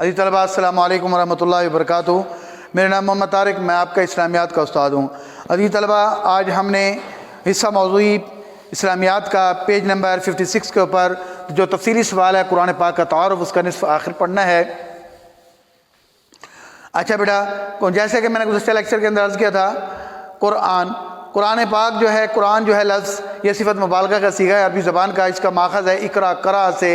عزیز طلباء السلام علیکم ورحمۃ اللہ وبرکاتہ۔ میرا نام محمد طارق، میں آپ کا اسلامیات کا استاد ہوں۔ عزیز طلباء، آج ہم نے حصہ موضوعی اسلامیات کا پیج نمبر 56 کے اوپر جو تفصیلی سوال ہے قرآن پاک کا تعارف، اس کا نصف آخر پڑھنا ہے۔ اچھا بیٹا، جیسے کہ میں نے گزشتہ لیکچر کے اندر عرض کیا تھا، قرآن پاک جو ہے، قرآن جو ہے لفظ، یہ صفت مبالغہ کا صیغہ ہے عربی زبان کا۔ اس کا ماخذ ہے اقرا، قرأ سے،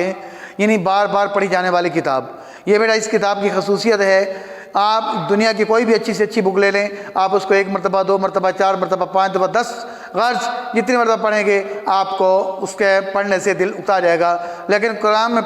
یعنی بار بار پڑھی جانے والی کتاب۔ یہ بیٹا اس کتاب کی خصوصیت ہے، آپ دنیا کی کوئی بھی اچھی سے اچھی بک لے لیں، آپ اس کو 1 مرتبہ 2 مرتبہ 4 مرتبہ 5 دفعہ 10 غرض جتنی مرتبہ پڑھیں گے آپ کو اس کے پڑھنے سے دل اکتا جائے گا۔ لیکن قرآن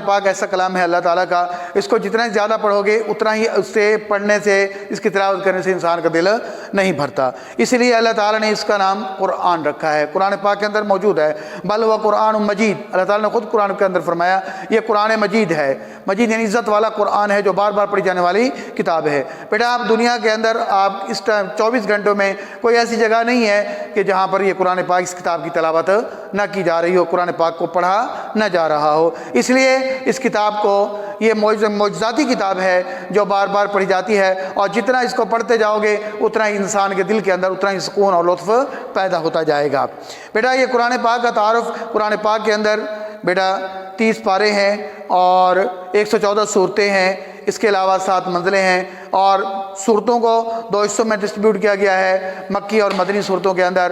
پاک ایسا کلام ہے اللہ تعالیٰ کا، اس کو جتنا زیادہ پڑھو گے اتنا ہی اس سے پڑھنے سے، اس کی تلاوت کرنے سے انسان کا دل نہیں بھرتا۔ اس لیے اللہ تعالیٰ نے اس کا نام قرآن رکھا ہے، قرآن پاک کے اندر موجود ہے۔ بل وہ قرآن مجید، اللہ تعالیٰ نے خود قرآن کے اندر فرمایا یہ قرآن مجید ہے۔ مجید یعنی عزت والا قرآن ہے جو بار بار پڑھی جانے والی کتاب ہے۔ بیٹا آپ دنیا کے اندر آپ اس ٹائم 24 گھنٹوں میں کوئی ایسی جگہ نہیں ہے کہ جہاں پر یہ قرآن پاک اس کتاب کی تلاوت نہ کی جا رہی ہو، قرآن پاک کو پڑھا نہ جا رہا ہو۔ اس لیے اس کتاب کو یہ معجزاتی کتاب ہے جو بار بار پڑھی جاتی ہے، اور جتنا اس کو پڑھتے جاؤ گے اتنا ہی انسان کے دل کے اندر اتنا ہی سکون اور لطف پیدا ہوتا جائے گا۔ بیٹا یہ قرآن پاک کا تعارف، قرآن پاک کے اندر بیٹا 30 پارے ہیں اور 114 صورتیں ہیں، اس کے علاوہ 7 منزلیں ہیں، اور صورتوں کو 2 حصوں میں ڈسٹریبیوٹ کیا گیا ہے مکی اور مدنی صورتوں کے اندر۔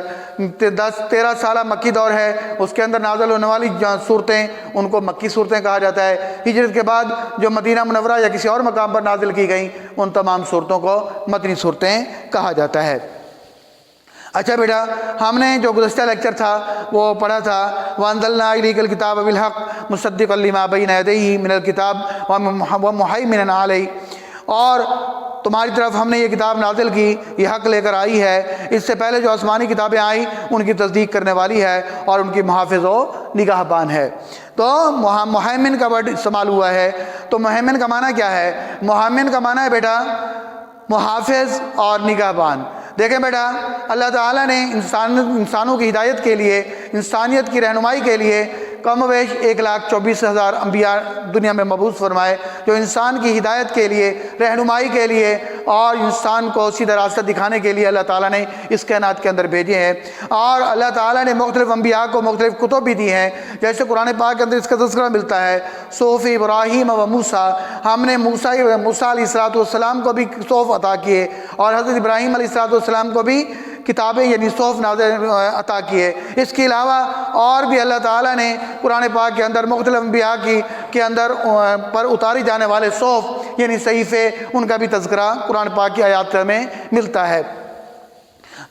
13 سالہ مکی دور ہے، اس کے اندر نازل ہونے والی صورتیں ان کو مکی صورتیں کہا جاتا ہے۔ ہجرت کے بعد جو مدینہ منورہ یا کسی اور مقام پر نازل کی گئیں ان تمام صورتوں کو مدنی صورتیں کہا جاتا ہے۔ اچھا بیٹا، ہم نے جو گزشتہ لیکچر تھا وہ پڑھا تھا وَأَنزَلْنَا إِلَيْكَ الْكِتَابَ بِالْحَقِّ مُصَدِّقًا لِمَا بَيْنَ يَدَيْهِ مِنَ الْكِتَابِ وَمُهَيْمِنًا عَلَيْهِ، اور تمہاری طرف ہم نے یہ کتاب نازل کی، یہ حق لے کر آئی ہے، اس سے پہلے جو آسمانی کتابیں آئیں ان کی تصدیق کرنے والی ہے اور ان کی محافظ و نگہبان ہے۔ تو مہیمن کا ورڈ استعمال ہوا ہے، تو مہیمن کا معنی کیا ہے؟ مہیمن کا معنی ہے بیٹا محافظ اور نگہبان۔ دیکھیں بیٹا، اللہ تعالیٰ نے انسانوں کی ہدایت کے لیے، انسانیت کی رہنمائی کے لیے کم و بیش 1,24,000 انبیاء دنیا میں مبعوث فرمائے، جو انسان کی ہدایت کے لیے، رہنمائی کے لیے اور انسان کو سیدھا راستہ دکھانے کے لیے اللہ تعالیٰ نے اس کائنات کے اندر بھیجے ہیں۔ اور اللہ تعالیٰ نے مختلف انبیاء کو مختلف کتب بھی دی ہیں، جیسے قرآن پاک کے اندر اس کا تذکرہ ملتا ہے، صحف ابراہیم و موسیٰ، ہم نے موسیٰ علیہ السلام کو بھی صحف عطا کیے، اور حضرت ابراہیم علیہ السلام کو بھی کتابیں یعنی صحف عطا کیے۔ اس کے علاوہ اور بھی اللہ تعالیٰ نے قرآن پاک کے اندر مختلف انبیاء کے اندر پر اتاری جانے والے صحف یعنی صحیفے، ان کا بھی تذکرہ قرآن پاک کی آیات میں ملتا ہے۔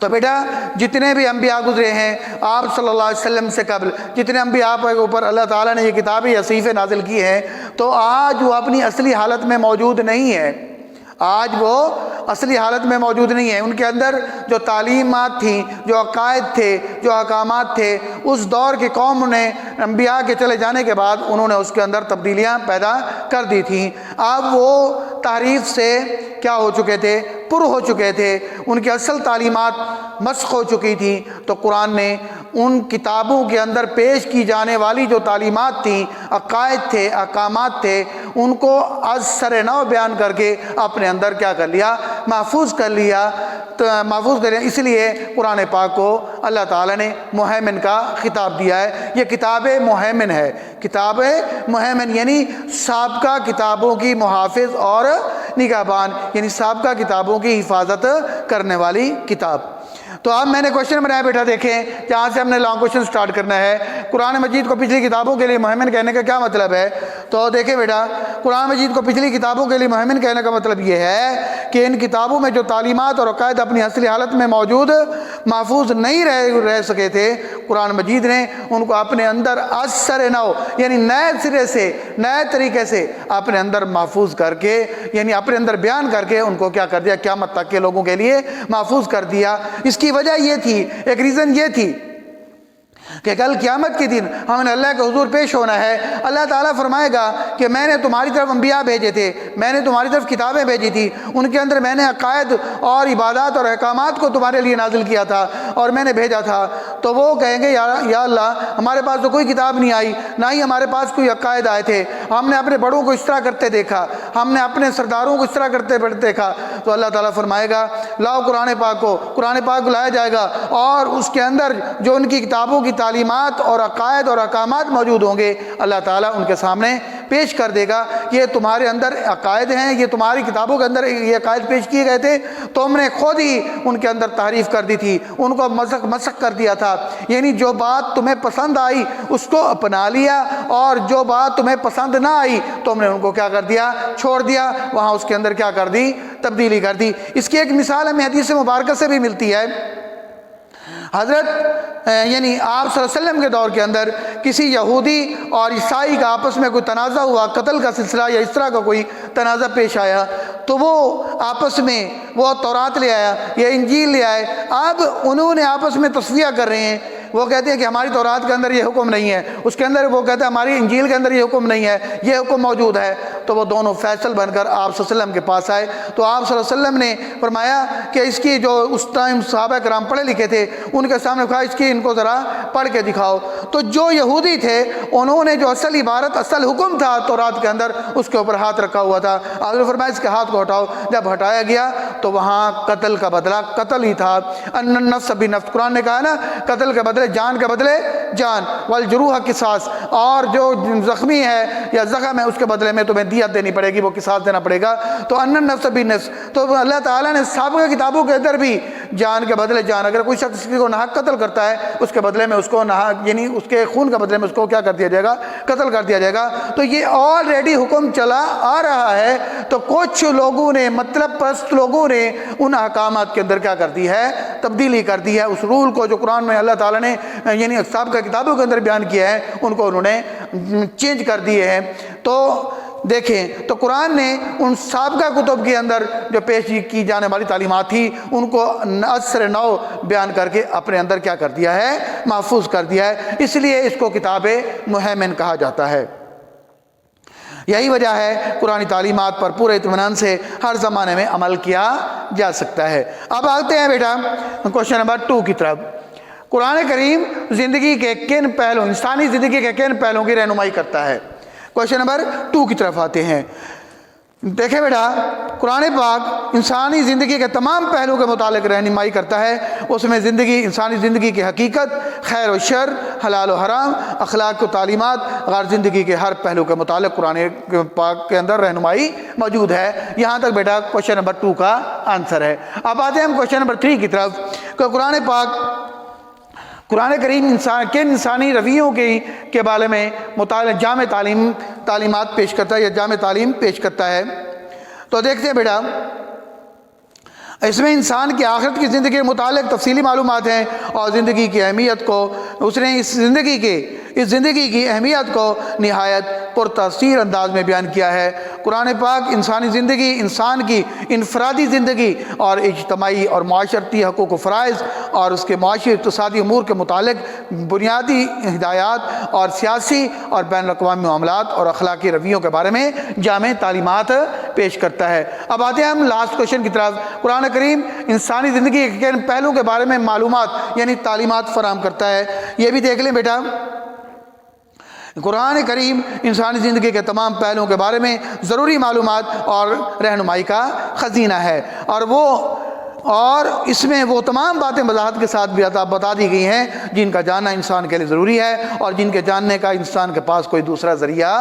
تو بیٹا جتنے بھی انبیاء گزرے ہیں آپ صلی اللہ علیہ وسلم سے قبل، جتنے انبیاء کے اوپر اللہ تعالیٰ نے یہ کتابیں یا صحیفے نازل کی ہیں، تو آج وہ اپنی اصلی حالت میں موجود نہیں ہے، آج وہ اصلی حالت میں موجود نہیں ہے۔ ان کے اندر جو تعلیمات تھیں، جو عقائد تھے، جو احکامات تھے، اس دور کی قوم نے انبیاء کے چلے جانے کے بعد انہوں نے اس کے اندر تبدیلیاں پیدا کر دی تھیں۔ اب وہ تحریف سے کیا ہو چکے تھے؟ پر ہو چکے تھے، ان کی اصل تعلیمات مسخ ہو چکی تھیں۔ تو قرآن نے ان کتابوں کے اندر پیش کی جانے والی جو تعلیمات تھیں، عقائد تھے، احکامات تھے، ان کو از سر نو بیان کر کے اپنے اندر کیا کر لیا؟ محفوظ کر لیا۔ اس لیے قرآن پاک کو اللہ تعالیٰ نے مہیمن کا خطاب دیا ہے۔ یہ کتاب مہیمن ہے، کتاب مہیمن یعنی سابقہ کتابوں کی محافظ اور نگہبان، یعنی سابقہ کتابوں کی حفاظت کرنے والی کتاب۔ تو اب میں نے کوشچن بنایا بیٹا، دیکھیں جہاں سے ہم نے لانگ کوشچن سٹارٹ کرنا ہے۔ قرآن مجید کو پچھلی کتابوں کے لیے مہیمن کہنے کا کیا مطلب ہے؟ تو دیکھیں بیٹا، قرآن مجید کو پچھلی کتابوں کے لیے مہیمن کہنے کا مطلب یہ ہے کہ ان کتابوں میں جو تعلیمات اور عقائد اپنی اصلی حالت میں موجود محفوظ نہیں رہ سکے تھے، قرآن مجید نے ان کو اپنے اندر از سر نو یعنی نئے سرے سے، نئے طریقے سے اپنے اندر محفوظ کر کے، یعنی اپنے اندر بیان کر کے ان کو کیا کر دیا؟ قیامت تک کے لوگوں کے لیے محفوظ کر دیا۔ اس کی وجہ یہ تھی، ایک ریزن یہ تھی کہ کل قیامت کے دن ہم نے اللہ کے حضور پیش ہونا ہے۔ اللہ تعالیٰ فرمائے گا کہ میں نے تمہاری طرف انبیاء بھیجے تھے، میں نے تمہاری طرف کتابیں بھیجی تھی، ان کے اندر میں نے عقائد اور عبادات اور احکامات کو تمہارے لیے نازل کیا تھا اور میں نے بھیجا تھا، تو وہ کہیں گے یا اللہ ہمارے پاس تو کوئی کتاب نہیں آئی، نہ ہی ہمارے پاس کوئی عقائد آئے تھے، ہم نے اپنے بڑوں کو اس طرح کرتے دیکھا، ہم نے اپنے سرداروں کو اس طرح کرتے دیکھا۔ تو اللہ تعالیٰ فرمائے گا لاؤ قرآن پاک کو، قرآن پاک کو لایا جائے گا، اور اس کے اندر جو ان کی کتابوں کی تعلیمات اور عقائد اور احکامات موجود ہوں گے، اللہ تعالیٰ ان کے سامنے پیش کر دے گا، یہ تمہارے اندر عقائد ہیں، یہ تمہاری کتابوں کے اندر یہ عقائد پیش کیے گئے تھے، تم نے خود ہی ان کے اندر تعریف کر دی تھی، ان کو مسخ کر دیا تھا، یعنی جو بات تمہیں پسند آئی اس کو اپنا لیا، اور جو بات تمہیں پسند نہ آئی تم نے ان کو کیا کر دیا، چھوڑ دیا، وہاں اس کے اندر کیا کر دی، تبدیلی کر دی۔ اس کی ایک مثال ہمیں حدیث مبارکہ سے بھی ملتی ہے۔ حضرت یعنی آپ صلی اللہ علیہ وسلم کے دور کے اندر کسی یہودی اور عیسائی کا آپس میں کوئی تنازع ہوا، قتل کا سلسلہ یا اس طرح کا کوئی تنازع پیش آیا، تو وہ آپس میں وہ تورات لے آیا یا انجیل لے آئے، اب انہوں نے آپس میں تصفیہ کر رہے ہیں، وہ کہتے ہیں کہ ہماری تورات کے اندر یہ حکم نہیں ہے، اس کے اندر وہ کہتے ہیں ہماری انجیل کے اندر یہ حکم نہیں ہے، یہ حکم موجود ہے۔ تو وہ دونوں فیصل بن کر آپ صلی اللہ علیہ وسلم کے پاس آئے، تو آپ صلی اللہ علیہ وسلم نے فرمایا کہ اس کی جو اس ٹائم صحابہ کرام پڑھے لکھے تھے ان کے سامنے کہا اس کی ان کو ذرا پڑھ کے دکھاؤ۔ تو جو یہودی تھے انہوں نے جو اصل عبارت اصل حکم تھا تورات کے اندر اس کے اوپر ہاتھ رکھا ہوا تھا، آپ نے فرمایا اس کے ہاتھ کو ہٹاؤ، جب ہٹایا گیا تو وہاں قتل کا بدلہ قتل ہی تھا، ان النفس بالنفس، قرآن نے کہا نا قتل کے بدلے جان کے بدلے جان، والجروح قصاص، اور جو زخمی ہے یا زخم ہے اس کے بدلے میں تمہیں دیت دینی پڑے گی، وہ قصاص دینا پڑے گا۔ تو ان النفس بالنفس، تو اللہ تعالیٰ نے سابقہ کتابوں کے اندر بھی جان کے بدلے جان، اگر کوئی شخص کسی کو ناحق قتل کرتا ہے اس کے بدلے میں اس کو ناحق یعنی اس کے خون کے بدلے میں اس کو کیا کر دیا جائے گا، قتل کر دیا جائے گا۔ تو یہ آلریڈی حکم چلا آ رہا ہے، تو کچھ لوگوں نے مطلب پرست لوگوں نے ان احکامات کے اندر کیا کر دی ہے، تبدیلی کر دی ہے، اس رول کو جو قرآن میں اللہ تعالیٰ نے یعنی سابقہ کتابوں کے اندر بیان کیا ہے ان کو انہوں نے چینج کر دیے ہیں۔ تو دیکھیں تو قرآن نے ان سابقہ کتب کے اندر جو پیش کی جانے والی تعلیمات تھی ان کو اثر نو بیان کر کے اپنے اندر کیا کر دیا ہے، محفوظ کر دیا ہے، اس لیے اس کو کتاب مہیمن کہا جاتا ہے۔ یہی وجہ ہے قرآن تعلیمات پر پورے اطمینان سے ہر زمانے میں عمل کیا جا سکتا ہے۔ اب آتے ہیں بیٹا کوشچن نمبر 2 کی طرف۔ قرآن کریم زندگی کے کن پہلوں، انسانی زندگی کے کن پہلوں کی رہنمائی کرتا ہے؟ کوشچن نمبر 2 کی طرف آتے ہیں۔ دیکھیں بیٹا قرآن پاک انسانی زندگی کے تمام پہلوں کے متعلق رہنمائی کرتا ہے، اس میں انسانی زندگی کی حقیقت، خیر و شر، حلال و حرام، اخلاق و تعلیمات، غیر زندگی کے ہر پہلو کے متعلق قرآن پاک کے اندر رہنمائی موجود ہے۔ یہاں تک بیٹا کوشچن نمبر 2 کا آنسر ہے۔ اب آتے ہیں ہم کوشچن نمبر 3 کی طرف کہ قرآن کریم انسانی رویوں کے بارے میں جامع تعلیمات پیش کرتا ہے یا جامع تعلیم پیش کرتا ہے۔ تو دیکھتے ہیں بیٹا اس میں انسان کی آخرت کی زندگی کے متعلق تفصیلی معلومات ہیں، اور زندگی کی اہمیت کو اس نے اس زندگی کی اہمیت کو نہایت پرتاثیر انداز میں بیان کیا ہے۔ قرآن پاک انسانی زندگی، انسان کی انفرادی زندگی اور اجتماعی اور معاشرتی حقوق و فرائض اور اس کے معاشی اقتصادی امور کے متعلق بنیادی ہدایات اور سیاسی اور بین الاقوامی معاملات اور اخلاقی رویوں کے بارے میں جامع تعلیمات پیش کرتا ہے۔ اب آتے ہیں ہم لاسٹ کوشچن کی طرف۔ قرآن کریم انسانی زندگی کے پہلوں کے بارے میں معلومات یعنی تعلیمات فراہم کرتا ہے۔ یہ بھی دیکھ لیں بیٹا قرآن کریم انسانی زندگی کے تمام پہلوؤں کے بارے میں ضروری معلومات اور رہنمائی کا خزینہ ہے، اور اس میں وہ تمام باتیں وضاحت کے ساتھ بھی بتا دی گئی ہیں جن کا جاننا انسان کے لیے ضروری ہے اور جن کے جاننے کا انسان کے پاس کوئی دوسرا ذریعہ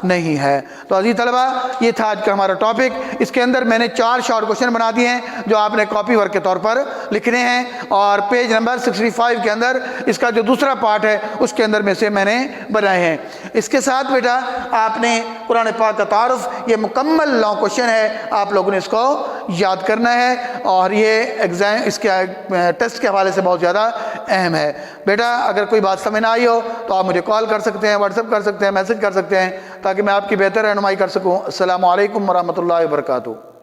نہیں ہے۔ تو عزیز طلبہ یہ تھا آج کا ہمارا ٹاپک۔ اس کے اندر میں نے 4 شارٹ کوشچن بنا دیے ہیں جو آپ نے کاپی ورک کے طور پر لکھنے ہیں، اور پیج نمبر 65 کے اندر اس کا جو دوسرا پارٹ ہے اس کے اندر میں سے میں نے بنائے ہیں۔ اس کے ساتھ بیٹا آپ نے قرآن پاک کا تعارف، یہ مکمل لانگ کوشچن ہے، آپ لوگوں نے اس کو یاد کرنا ہے، اور یہ ایگزام اس کے ٹیسٹ کے حوالے سے بہت زیادہ اہم ہے۔ بیٹا اگر کوئی بات سمجھ نہ آئی ہو تو آپ مجھے کال کر سکتے ہیں، واٹس ایپ کر سکتے ہیں، میسج کر سکتے ہیں، تاکہ میں آپ کی بہتر رہنمائی کر سکوں۔ السلام علیکم ورحمۃ اللہ وبرکاتہ۔